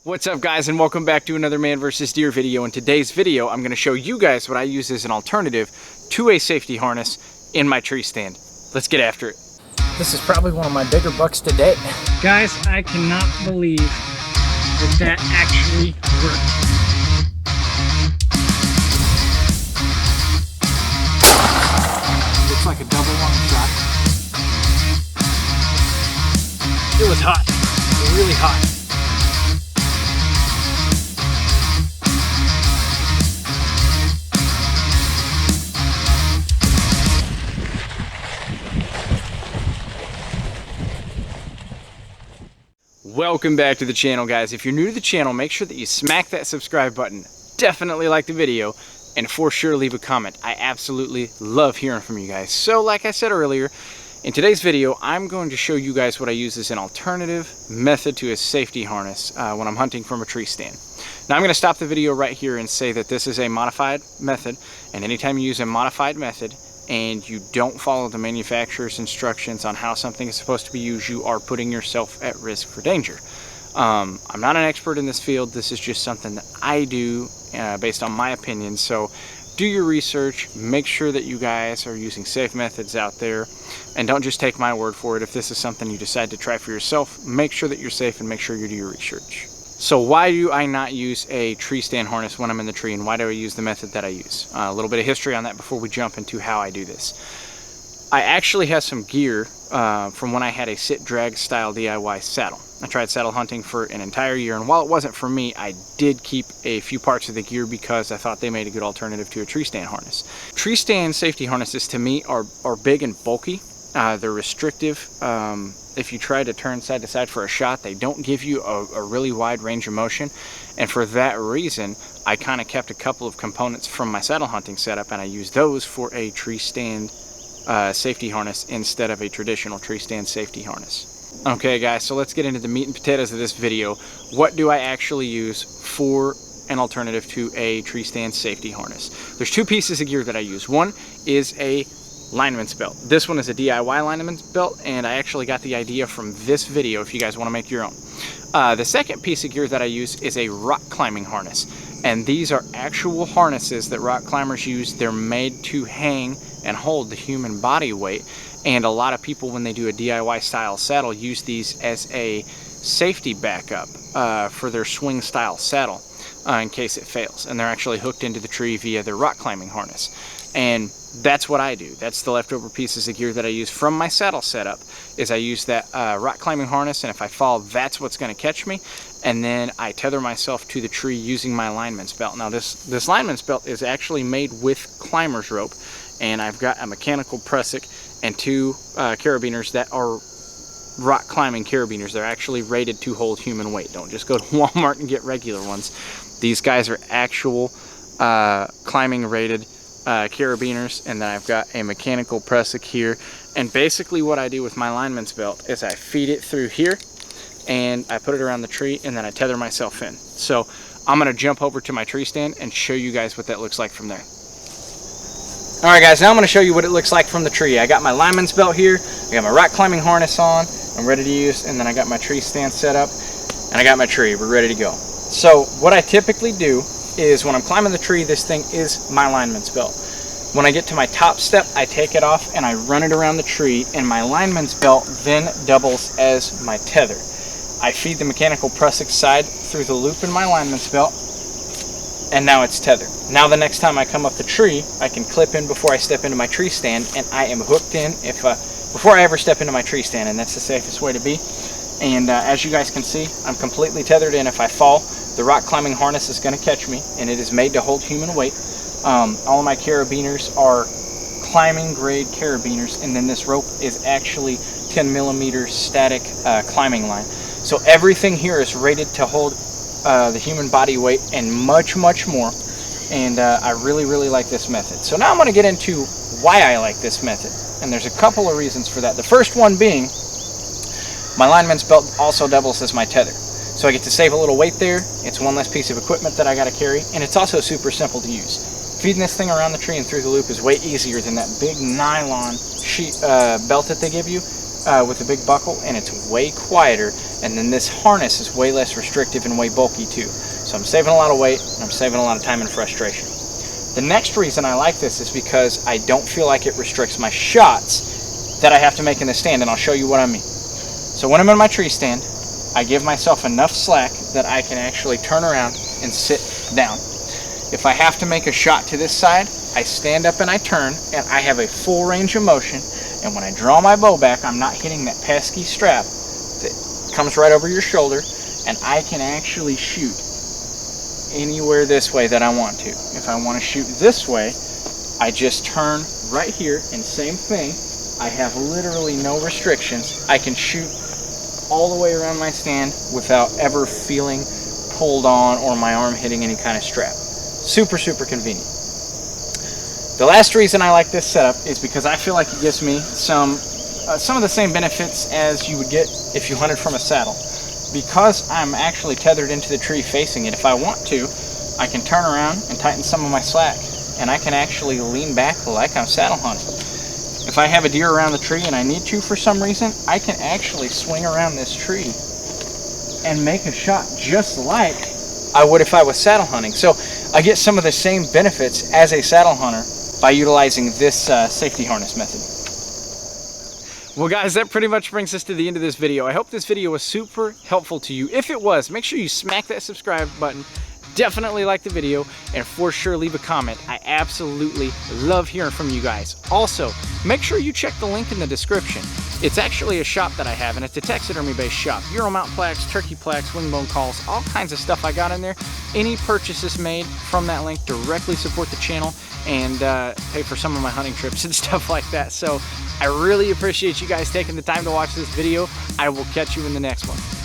What's up guys, and welcome back to another man versus deer video. In today's video I'm going to show you guys what I use as an alternative to a safety harness in my tree stand. Let's get after it. This is probably one of my bigger bucks to date. Guys, I cannot believe that actually worked. Looks like a double long shot. It was hot, really hot. Welcome back to the channel, guys. If you're new to the channel, make sure that you smack that subscribe button. Definitely like the video, and for sure leave a comment. I absolutely love hearing from you guys. So like I said earlier, in today's video I'm going to show you guys what I use as an alternative method to a safety harness when I'm hunting from a tree stand. Now I'm going to stop the video right here and say that this is a modified method, and anytime you use a modified method and you don't follow the manufacturer's instructions on how something is supposed to be used, you are putting yourself at risk for danger. I'm not an expert in this field. This is just something that I do based on my opinion. So do your research, make sure that you guys are using safe methods out there, and don't just take my word for it. If this is something you decide to try for yourself, make sure that you're safe and make sure you do your research. So why do I not use a tree stand harness when I'm in the tree, and why do I use the method that I use? A little bit of history on that before we jump into how I do this. I actually have some gear from when I had a sit drag style DIY saddle. I tried saddle hunting for an entire year, and while it wasn't for me, I did keep a few parts of the gear because I thought they made a good alternative to a tree stand harness. Tree stand safety harnesses to me are big and bulky. They're restrictive. If you try to turn side to side for a shot, they don't give you a really wide range of motion, and for that reason I kind of kept a couple of components from my saddle hunting setup, and I used those for a tree stand safety harness instead of a traditional tree stand safety harness. Okay guys, so let's get into the meat and potatoes of this video. What do I actually use for an alternative to a tree stand safety harness? There's two pieces of gear that I use. One is a lineman's belt. This one is a DIY lineman's belt, and I actually got the idea from this video if you guys want to make your own. The second piece of gear that I use is a rock climbing harness, and these are actual harnesses that rock climbers use. They're made to hang and hold the human body weight, and a lot of people, when they do a DIY style saddle, use these as a safety backup for their swing style saddle in case it fails, and they're actually hooked into the tree via their rock climbing harness. And that's what I do. That's the leftover pieces of gear that I use from my saddle setup. Is I use that rock climbing harness, and if I fall, that's what's going to catch me. And then I tether myself to the tree using my lineman's belt. Now this lineman's belt is actually made with climber's rope, and I've got a mechanical prusik and two carabiners that are rock climbing carabiners. They're actually rated to hold human weight. Don't just go to Walmart and get regular ones. These guys are actual climbing rated carabiners, and then I've got a mechanical prusik here. And basically what I do with my lineman's belt is I feed it through here, and I put it around the tree, and then I tether myself in. So I'm going to jump over to my tree stand and show you guys what that looks like from there. Alright guys, now I'm going to show you what it looks like from the tree. I got my lineman's belt here, I got my rock climbing harness on, I'm ready to use, and then I got my tree stand set up, and I got my tree, we're ready to go. So what I typically do is when I'm climbing the tree, this thing is my lineman's belt. When I get to my top step, I take it off and I run it around the tree, and my lineman's belt then doubles as my tether. I feed the mechanical prusik side through the loop in my lineman's belt, and now it's tethered. Now the next time I come up the tree, I can clip in before I step into my tree stand, and I am hooked in before I ever step into my tree stand, and that's the safest way to be. And as you guys can see, I'm completely tethered in. If I fall, the rock climbing harness is going to catch me, and it is made to hold human weight. All of my carabiners are climbing grade carabiners, and then this rope is actually 10mm static climbing line. So everything here is rated to hold the human body weight and much more, and I really like this method. So now I'm going to get into why I like this method, and there's a couple of reasons for that. The first one being my lineman's belt also doubles as my tether, so I get to save a little weight there. It's one less piece of equipment that I got to carry, and it's also super simple to use. Feeding this thing around the tree and through the loop is way easier than that big nylon sheet belt that they give you. with a big buckle, and it's way quieter, and then this harness is way less restrictive and way bulky too. So I'm saving a lot of weight, and I'm saving a lot of time and frustration. The next reason I like this is because I don't feel like it restricts my shots that I have to make in the stand, and I'll show you what I mean. So when I'm in my tree stand, I give myself enough slack that I can actually turn around and sit down. If I have to make a shot to this side, I stand up and I turn, and I have a full range of motion, and when I draw my bow back, I'm not hitting that pesky strap that comes right over your shoulder, and I can actually shoot anywhere this way that I want to. If I want to shoot this way, I just turn right here, and same thing, I have literally no restrictions. I can shoot all the way around my stand without ever feeling pulled on or my arm hitting any kind of strap. Super, super convenient. The last reason I like this setup is because I feel like it gives me some of the same benefits as you would get if you hunted from a saddle. Because I'm actually tethered into the tree facing it, if I want to, I can turn around and tighten some of my slack, and I can actually lean back like I'm saddle hunting. If I have a deer around the tree and I need to for some reason, I can actually swing around this tree and make a shot just like I would if I was saddle hunting. So I get some of the same benefits as a saddle hunter by utilizing this safety harness method. Well guys, that pretty much brings us to the end of this video. I hope this video was super helpful to you. If it was, make sure you smack that subscribe button. Definitely like the video, and for sure leave a comment. I absolutely love hearing from you guys. Also, make sure you check the link in the description. It's actually a shop that I have, and it's a taxidermy based shop. Euro mount plaques, turkey plaques, wingbone calls, all kinds of stuff I got in there. Any purchases made from that link directly support the channel and pay for some of my hunting trips and stuff like that. So I really appreciate you guys taking the time to watch this video. I will catch you in the next one.